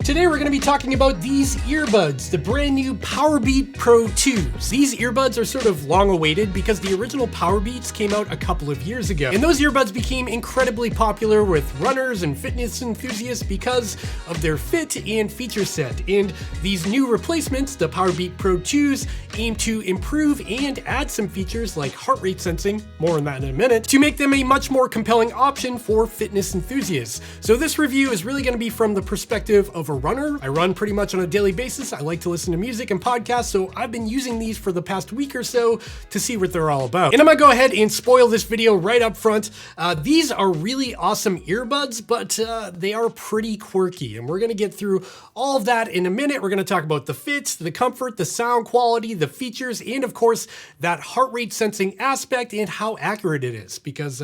Today we're going to be talking about these earbuds, the brand new PowerBeats Pro 2s. These earbuds are sort of long awaited because the original PowerBeats came out a couple of years ago. And those earbuds became incredibly popular with runners and fitness enthusiasts because of their fit and feature set. And these new replacements, the PowerBeats Pro 2s, aim to improve and add some features like heart rate sensing, more on that in a minute, to make them a much more compelling option for fitness enthusiasts. So this review is really going to be from the perspective of a runner. I run pretty much on a daily basis. I like to listen to music and podcasts, so I've been using these for the past week or so to see what they're all about. And I'm gonna go ahead and spoil this video right up front. These are really awesome earbuds, but they are pretty quirky, and we're gonna get through all of that in a minute. We're gonna talk about the fit, the comfort, the sound quality, the features, and of course, that heart rate sensing aspect and how accurate it is, because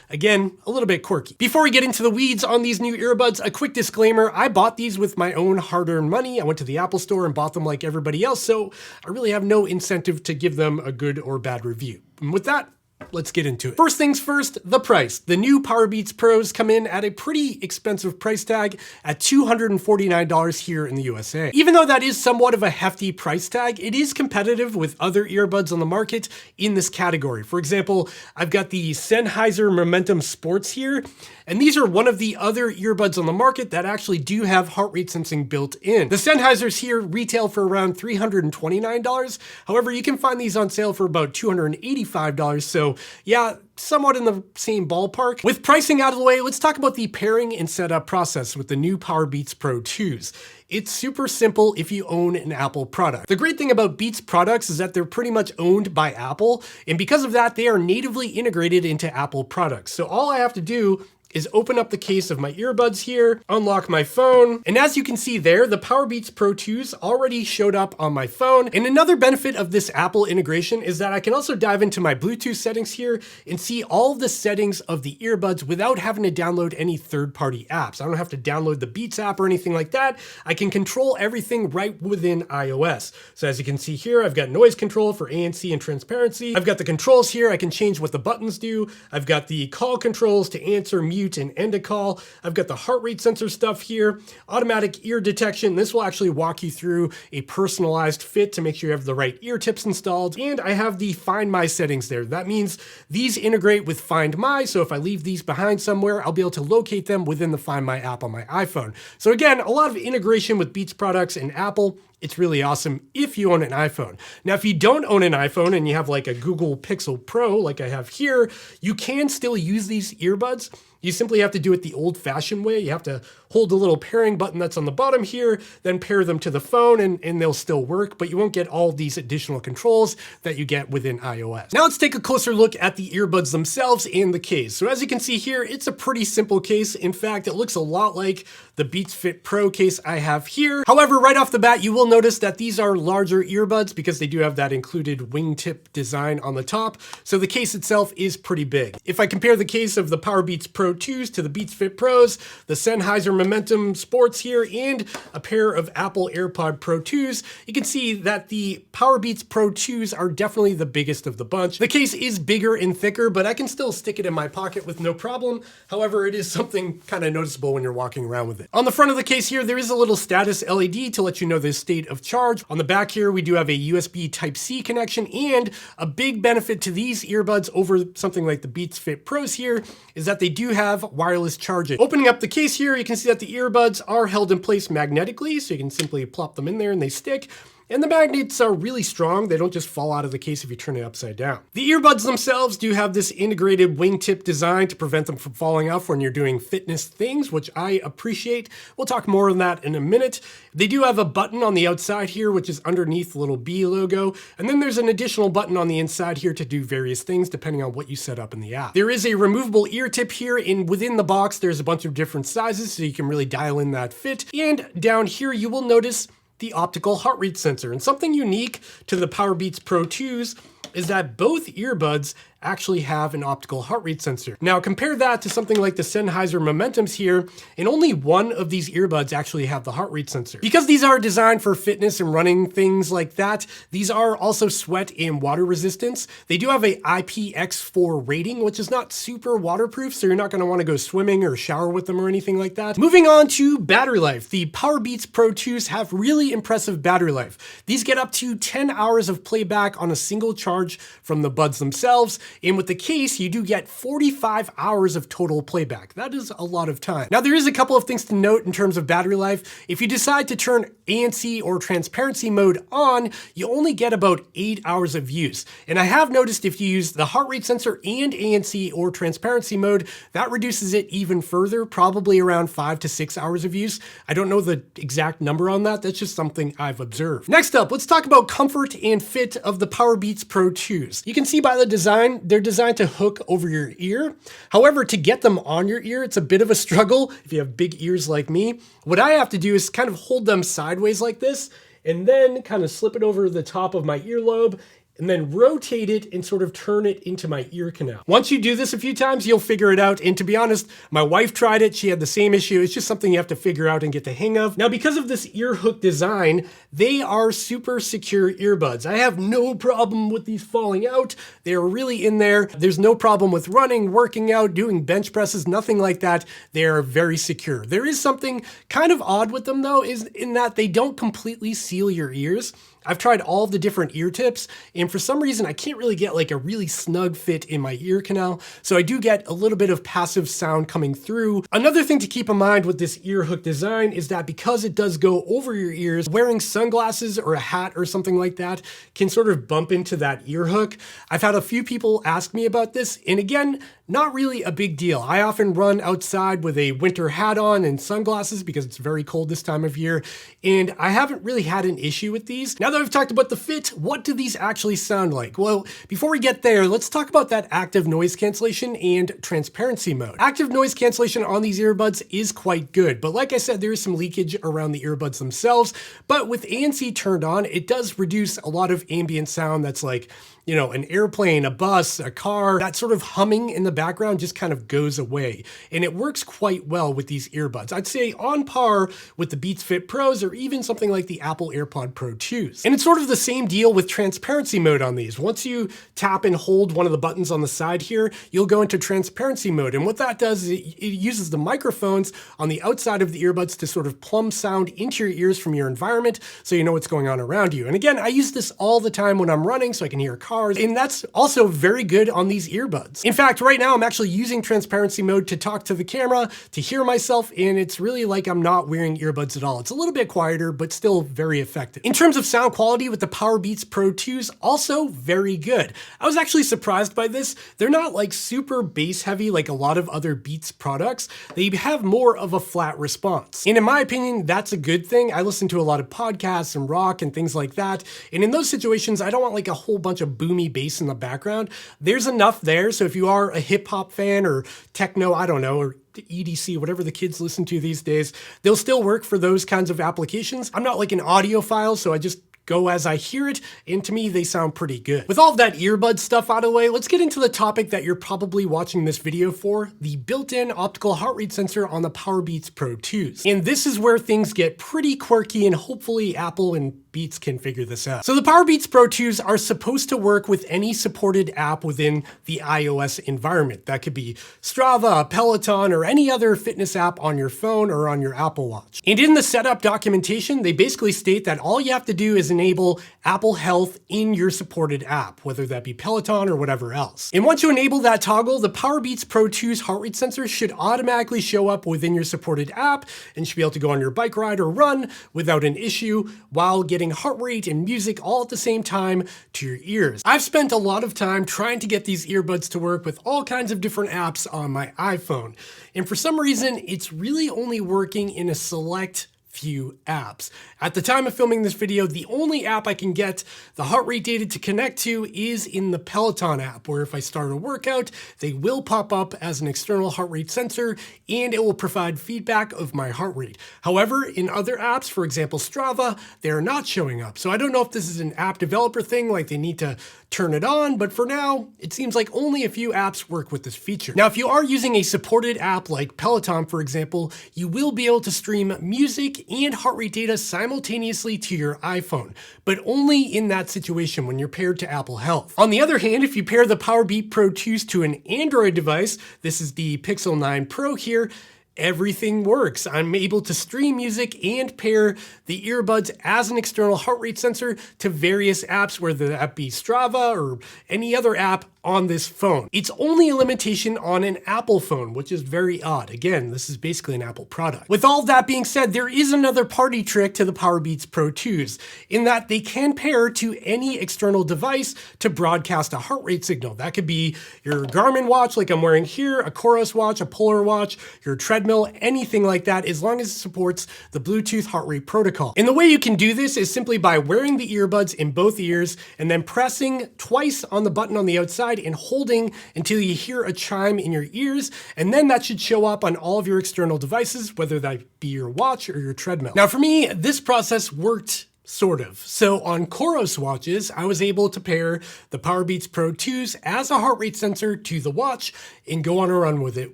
again, a little bit quirky. Before we get into the weeds on these new earbuds, a quick disclaimer. I bought these with my own hard-earned money. I went to the Apple store and bought them like everybody else, so I really have no incentive to give them a good or bad review. And with that, let's get into it. First things first, the price. The new PowerBeats Pros come in at a pretty expensive price tag at $249 here in the USA. Even though that is somewhat of a hefty price tag, it is competitive with other earbuds on the market in this category. For example, I've got the Sennheiser Momentum Sports here, and these are one of the other earbuds on the market that actually do have heart rate sensing built in. The Sennheisers here retail for around $329. However, you can find these on sale for about $285. So yeah, somewhat in the same ballpark. With pricing out of the way, let's talk about the pairing and setup process with the new PowerBeats Pro 2s. It's super simple if you own an Apple product. The great thing about Beats products is that they're pretty much owned by Apple, and because of that, they are natively integrated into Apple products. So all I have to do is open up the case of my earbuds here, unlock my phone, and as you can see there, the PowerBeats Pro 2s already showed up on my phone. And another benefit of this Apple integration is that I can also dive into my Bluetooth settings here and see all of the settings of the earbuds without having to download any third-party apps. I don't have to download the Beats app or anything like that. I can control everything right within iOS. So as you can see here, I've got noise control for ANC and transparency. I've got the controls here. I can change what the buttons do. I've got the call controls to answer, mute, and end a call. I've got the heart rate sensor stuff here, automatic ear detection. This will actually walk you through a personalized fit to make sure you have the right ear tips installed. And I have the Find My settings there. That means these integrate with Find My. So if I leave these behind somewhere, I'll be able to locate them within the Find My app on my iPhone. So again, a lot of integration with Beats products and Apple. It's really awesome if you own an iPhone. Now, if you don't own an iPhone and you have like a Google Pixel Pro, like I have here, you can still use these earbuds. You simply have to do it the old-fashioned way. You have to hold the little pairing button that's on the bottom here, then pair them to the phone and they'll still work, but you won't get all these additional controls that you get within iOS. Now let's take a closer look at the earbuds themselves and the case. So as you can see here, it's a pretty simple case. In fact, it looks a lot like the Beats Fit Pro case I have here. However, right off the bat, you will notice that these are larger earbuds because they do have that included wingtip design on the top. So the case itself is pretty big. If I compare the case of the PowerBeats Pro 2s to the Beats Fit Pros, the Sennheiser Momentum Sports here, and a pair of Apple AirPods Pro 2s, you can see that the PowerBeats Pro 2s are definitely the biggest of the bunch. The case is bigger and thicker, but I can still stick it in my pocket with no problem. However, it is something kind of noticeable when you're walking around with it. On the front of the case here, there is a little status LED to let you know the state of charge. On the back here, we do have a USB Type-C connection, and a big benefit to these earbuds over something like the Beats Fit Pros here is that they do have wireless charging. Opening up the case here, you can see that the earbuds are held in place magnetically, so you can simply plop them in there and they stick. And the magnets are really strong. They don't just fall out of the case if you turn it upside down. The earbuds themselves do have this integrated wingtip design to prevent them from falling off when you're doing fitness things, which I appreciate. We'll talk more on that in a minute. They do have a button on the outside here, which is underneath the little B logo. And then there's an additional button on the inside here to do various things depending on what you set up in the app. There is a removable ear tip here, and within the box, there's a bunch of different sizes so you can really dial in that fit. And down here, you will notice the optical heart rate sensor. And something unique to the PowerBeats Pro 2s is that both earbuds actually have an optical heart rate sensor. Now compare that to something like the Sennheiser Momentums here, and only one of these earbuds actually have the heart rate sensor. Because these are designed for fitness and running, things like that, these are also sweat and water resistance. They do have a IPX4 rating, which is not super waterproof, so you're not going to want to go swimming or shower with them or anything like that. Moving on to battery life. The PowerBeats Pro 2s have really impressive battery life. These get up to 10 hours of playback on a single charge from the buds themselves, and with the case, you do get 45 hours of total playback. That is a lot of time. Now, there is a couple of things to note in terms of battery life. If you decide to turn ANC or transparency mode on, you only get about 8 hours of use. And I have noticed if you use the heart rate sensor and ANC or transparency mode, that reduces it even further, probably around 5 to 6 hours of use. I don't know the exact number on that. That's just something I've observed. Next up, let's talk about comfort and fit of the PowerBeats Pro 2s. You can see by the design, they're designed to hook over your ear. However, to get them on your ear, it's a bit of a struggle if you have big ears like me. What I have to do is kind of hold them sideways like this, and then kind of slip it over the top of my earlobe, and then rotate it and sort of turn it into my ear canal. Once you do this a few times, you'll figure it out. And to be honest, my wife tried it. She had the same issue. It's just something you have to figure out and get the hang of. Now, because of this ear hook design, they are super secure earbuds. I have no problem with these falling out. They're really in there. There's no problem with running, working out, doing bench presses, nothing like that. They are very secure. There is something kind of odd with them though, is in that they don't completely seal your ears. I've tried all the different ear tips, and for some reason I can't really get like a really snug fit in my ear canal, so I do get a little bit of passive sound coming through. Another thing to keep in mind with this ear hook design is that because it does go over your ears, wearing sunglasses or a hat or something like that can sort of bump into that ear hook. I've had a few people ask me about this, and again, not really a big deal. I often run outside with a winter hat on and sunglasses because it's very cold this time of year, and I haven't really had an issue with these. Now that we've talked about the fit, what do these actually sound like? Well, before we get there, let's talk about that active noise cancellation and transparency mode. Active noise cancellation on these earbuds is quite good, but like I said, there is some leakage around the earbuds themselves, but with ANC turned on, it does reduce a lot of ambient sound that's like, you know, an airplane, a bus, a car, that sort of humming in the background just kind of goes away. And it works quite well with these earbuds. I'd say on par with the Beats Fit Pros or even something like the Apple AirPod Pro 2s. And it's sort of the same deal with transparency mode on these. Once you tap and hold one of the buttons on the side here, you'll go into transparency mode. And what that does is it uses the microphones on the outside of the earbuds to sort of plumb sound into your ears from your environment so you know what's going on around you. And again, I use this all the time when I'm running so I can hear cars. And that's also very good on these earbuds. In fact, right now I'm actually using transparency mode to talk to the camera, to hear myself, and it's really like I'm not wearing earbuds at all. It's a little bit quieter, but still very effective. In terms of sound quality with the PowerBeats Pro 2s, also very good. I was actually surprised by this. They're not like super bass heavy like a lot of other Beats products. They have more of a flat response. And in my opinion, that's a good thing. I listen to a lot of podcasts and rock and things like that. And in those situations, I don't want like a whole bunch of boomy bass in the background. There's enough there. So if you are a hip hop fan or techno, I don't know, or EDC, whatever the kids listen to these days, they'll still work for those kinds of applications. I'm not like an audiophile, so I just go as I hear it, and to me, they sound pretty good. With all of that earbud stuff out of the way, let's get into the topic that you're probably watching this video for, the built-in optical heart rate sensor on the PowerBeats Pro 2s. And this is where things get pretty quirky, and hopefully Apple and Beats can figure this out. So the PowerBeats Pro 2s are supposed to work with any supported app within the iOS environment. That could be Strava, Peloton, or any other fitness app on your phone or on your Apple Watch. And in the setup documentation, they basically state that all you have to do is enable Apple Health in your supported app, whether that be Peloton or whatever else. And once you enable that toggle, the PowerBeats Pro 2's heart rate sensor should automatically show up within your supported app, and you should be able to go on your bike ride or run without an issue while getting heart rate and music all at the same time to your ears. I've spent a lot of time trying to get these earbuds to work with all kinds of different apps on my iPhone, and for some reason, it's really only working in a select few apps. At the time of filming this video, the only app I can get the heart rate data to connect to is in the Peloton app, where if I start a workout, they will pop up as an external heart rate sensor and it will provide feedback of my heart rate. However, in other apps, for example Strava, they're not showing up. So I don't know if this is an app developer thing, like they need to turn it on, but for now, it seems like only a few apps work with this feature. Now, if you are using a supported app like Peloton, for example, you will be able to stream music and heart rate data simultaneously to your iPhone, but only in that situation when you're paired to Apple Health. On the other hand, if you pair the PowerBeats Pro 2s to an Android device, this is the Pixel 9 Pro here, everything works. I'm able to stream music and pair the earbuds as an external heart rate sensor to various apps, whether that be Strava or any other app on this phone. It's only a limitation on an Apple phone, which is very odd. Again, this is basically an Apple product. With all that being said, there is another party trick to the PowerBeats Pro 2s, in that they can pair to any external device to broadcast a heart rate signal. That could be your Garmin watch, like I'm wearing here, a COROS watch, a Polar watch, your treadmill, anything like that, as long as it supports the Bluetooth heart rate protocol. And the way you can do this is simply by wearing the earbuds in both ears and then pressing twice on the button on the outside and holding until you hear a chime in your ears, and then that should show up on all of your external devices, whether that be your watch or your treadmill. Now for me, this process worked sort of. So on COROS watches, I was able to pair the PowerBeats Pro 2s as a heart rate sensor to the watch and go on a run with it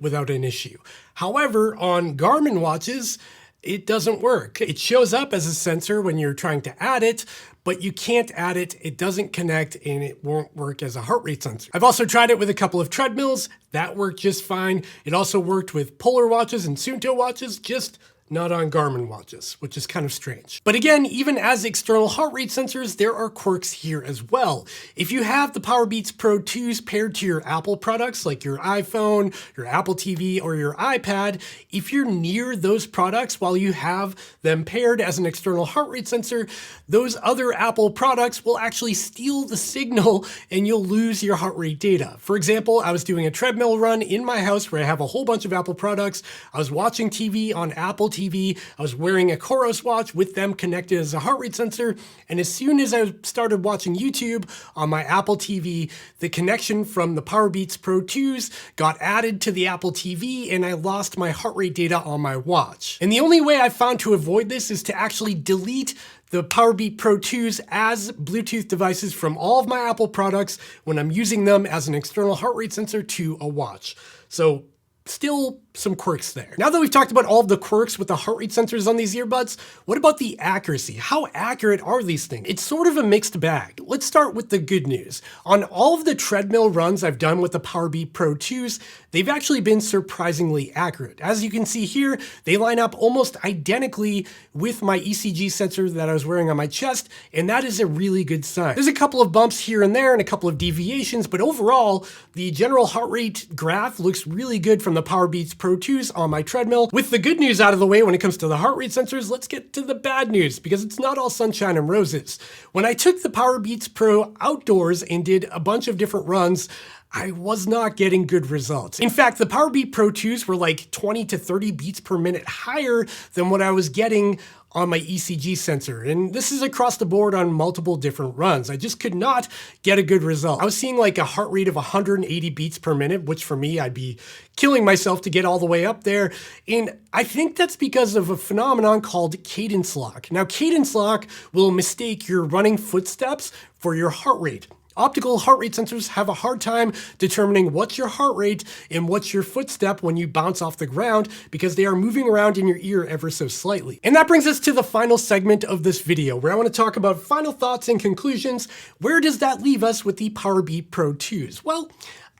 without an issue. However, on Garmin watches, it doesn't work. It shows up as a sensor when you're trying to add it, but you can't add it, it doesn't connect, and it won't work as a heart rate sensor. I've also tried it with a couple of treadmills. That worked just fine. It also worked with Polar watches and Suunto watches, just not on Garmin watches, which is kind of strange. But again, even as external heart rate sensors, there are quirks here as well. If you have the PowerBeats Pro 2s paired to your Apple products, like your iPhone, your Apple TV, or your iPad, if you're near those products while you have them paired as an external heart rate sensor, those other Apple products will actually steal the signal and you'll lose your heart rate data. For example, I was doing a treadmill run in my house where I have a whole bunch of Apple products. I was watching TV on Apple TV. I was wearing a COROS watch with them connected as a heart rate sensor, and as soon as I started watching YouTube on my Apple TV, the connection from the PowerBeats Pro 2s got added to the Apple TV and I lost my heart rate data on my watch. And the only way I found to avoid this is to actually delete the PowerBeats Pro 2s as Bluetooth devices from all of my Apple products when I'm using them as an external heart rate sensor to a watch. So still some quirks there. Now that we've talked about all of the quirks with the heart rate sensors on these earbuds, what about the accuracy? How accurate are these things? It's sort of a mixed bag. Let's start with the good news. On all of the treadmill runs I've done with the PowerBeats Pro 2s, they've actually been surprisingly accurate. As you can see here, they line up almost identically with my ECG sensor that I was wearing on my chest, and that is a really good sign. There's a couple of bumps here and there and a couple of deviations, but overall, the general heart rate graph looks really good from the PowerBeats Pro 2s on my treadmill. With the good news out of the way when it comes to the heart rate sensors, let's get to the bad news, because it's not all sunshine and roses. When I took the PowerBeats Pro outdoors and did a bunch of different runs, I was not getting good results. In fact, the PowerBeats Pro 2s were like 20 to 30 beats per minute higher than what I was getting on my ECG sensor. And this is across the board on multiple different runs. I just could not get a good result. I was seeing like a heart rate of 180 beats per minute, which for me, I'd be killing myself to get all the way up there. And I think that's because of a phenomenon called cadence lock. Now, cadence lock will mistake your running footsteps for your heart rate. Optical heart rate sensors have a hard time determining what's your heart rate and what's your footstep when you bounce off the ground, because they are moving around in your ear ever so slightly. And that brings us to the final segment of this video, where I want to talk about final thoughts and conclusions. Where does that leave us with the PowerBeats Pro 2s? Well,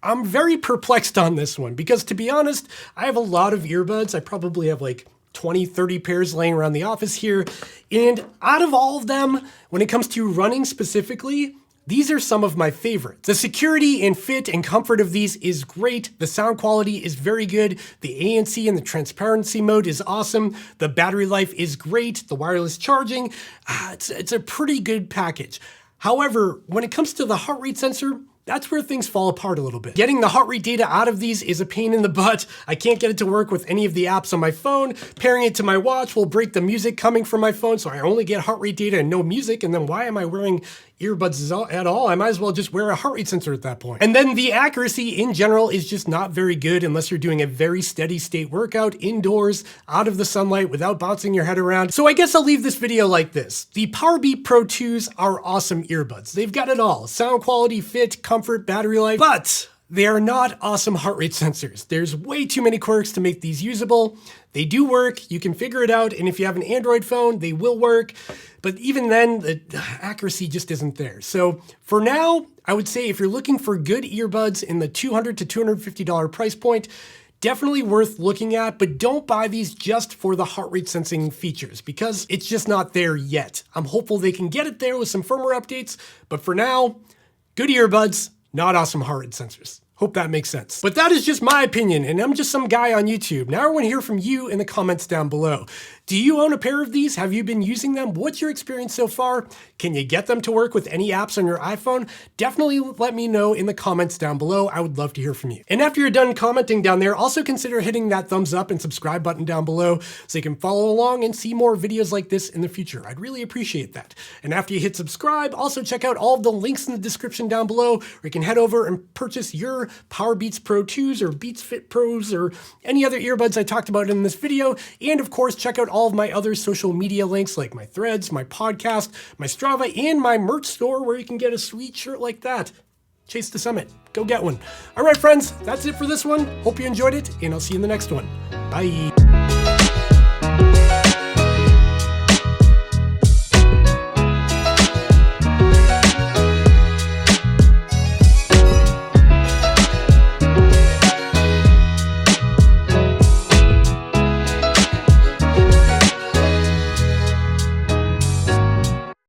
I'm very perplexed on this one, because to be honest, I have a lot of earbuds. I probably have like 20, 30 pairs laying around the office here. And out of all of them, when it comes to running specifically, these are some of my favorites. The security and fit and comfort of these is great. The sound quality is very good. The ANC and the transparency mode is awesome. The battery life is great. The wireless charging, it's a pretty good package. However, when it comes to the heart rate sensor, that's where things fall apart a little bit. Getting the heart rate data out of these is a pain in the butt. I can't get it to work with any of the apps on my phone. Pairing it to my watch will break the music coming from my phone, so I only get heart rate data and no music, and then why am I wearing earbuds at all? I might as well just wear a heart rate sensor at that point. And then the accuracy in general is just not very good unless you're doing a very steady state workout indoors, out of the sunlight, without bouncing your head around. So I guess I'll leave this video like this. The PowerBeats Pro 2s are awesome earbuds. They've got it all. Sound quality, fit, comfort, battery life, but they are not awesome heart rate sensors. There's way too many quirks to make these usable. They do work, you can figure it out, and if you have an Android phone, they will work. But even then, the accuracy just isn't there. So for now, I would say if you're looking for good earbuds in the $200 to $250 price point, definitely worth looking at, but don't buy these just for the heart rate sensing features because it's just not there yet. I'm hopeful they can get it there with some firmware updates, but for now, good earbuds, not awesome heart rate sensors. Hope that makes sense. But that is just my opinion, and I'm just some guy on YouTube. Now I want to hear from you in the comments down below. Do you own a pair of these? Have you been using them? What's your experience so far? Can you get them to work with any apps on your iPhone? Definitely let me know in the comments down below. I would love to hear from you. And after you're done commenting down there, also consider hitting that thumbs up and subscribe button down below so you can follow along and see more videos like this in the future. I'd really appreciate that. And after you hit subscribe, also check out all of the links in the description down below where you can head over and purchase your PowerBeats Pro 2s or Beats Fit Pros or any other earbuds I talked about in this video. And of course, check out all of my other social media links like my threads, my podcast, my Strava, and my merch store where you can get a sweet shirt like that. Chase the summit. Go get one. All right, friends, that's it for this one. Hope you enjoyed it, and I'll see you in the next one. Bye.